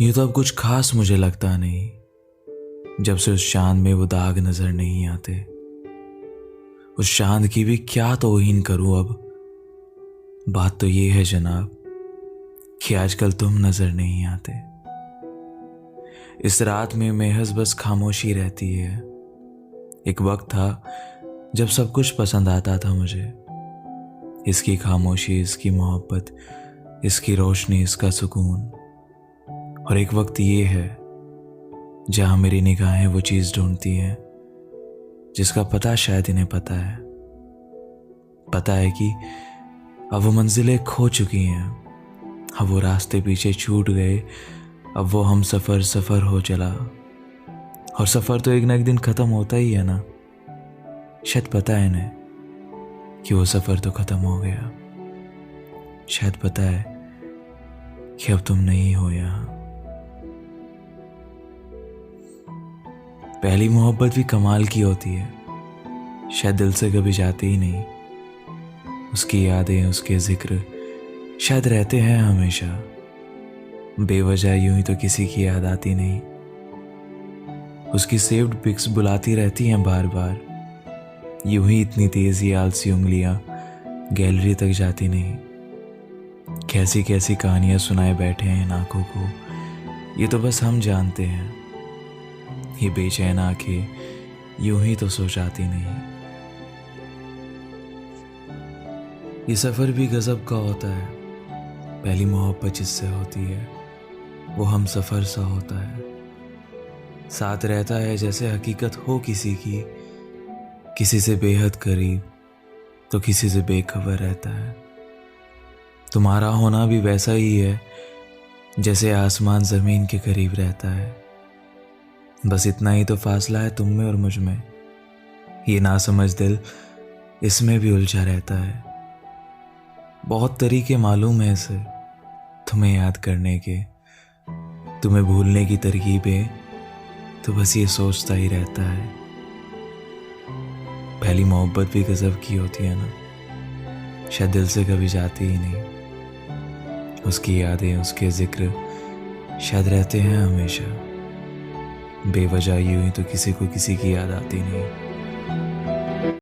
ये तो अब कुछ खास मुझे लगता नहीं। जब से उस चांद में वो दाग नजर नहीं आते। उस चांद की भी क्या तौहीन करूं अब। बात तो ये है जनाब कि आजकल तुम नजर नहीं आते। इस रात में महज बस खामोशी रहती है। एक वक्त था जब सब कुछ पसंद आता था मुझे। इसकी खामोशी, इसकी मोहब्बत, इसकी रोशनी, इसका सुकून। और एक वक्त ये है जहां मेरी निगाहें वो चीज ढूंढती हैं जिसका पता शायद इन्हें पता है। पता है कि अब वो मंजिलें खो चुकी हैं, अब वो रास्ते पीछे छूट गए, अब वो हम सफर हो चला। और सफर तो एक दिन खत्म होता ही है ना। शायद पता है इन्हें कि वो सफर तो खत्म हो गया। शायद पता है कि अब तुम नहीं हो यहां। पहली मोहब्बत भी कमाल की होती है, शायद दिल से कभी जाती ही नहीं। उसकी यादें, उसके जिक्र शायद रहते हैं हमेशा। बेवजह यूं ही तो किसी की याद आती नहीं। उसकी सेव्ड पिक्स बुलाती रहती हैं बार बार। यूं ही इतनी तेज ये आलसी उंगलियां गैलरी तक जाती नहीं। कैसी कैसी कहानियां सुनाए बैठे हैं इन आंखों को, ये तो बस हम जानते हैं। ये बेचैन आंखें यूं ही तो सो जाती नहीं। ये सफर भी गजब का होता है। पहली मोहब्बत जिससे होती है वो हम सफर सा होता है। साथ रहता है जैसे हकीकत हो किसी की, किसी से बेहद करीब तो किसी से बेखबर रहता है। तुम्हारा होना भी वैसा ही है जैसे आसमान जमीन के करीब रहता है। बस इतना ही तो फासला है तुम में और मुझ में। ये नासमझ दिल इसमें भी उलझा रहता है। बहुत तरीके मालूम है इसे तुम्हें याद करने के, तुम्हें भूलने की तरकीबें, तो बस ये सोचता ही रहता है। पहली मोहब्बत भी गजब की होती है ना, शायद दिल से कभी जाती ही नहीं। उसकी यादें, उसके जिक्र शायद रहते हैं हमेशा। बेवजह यूं ही तो किसी को किसी की याद आती नहीं।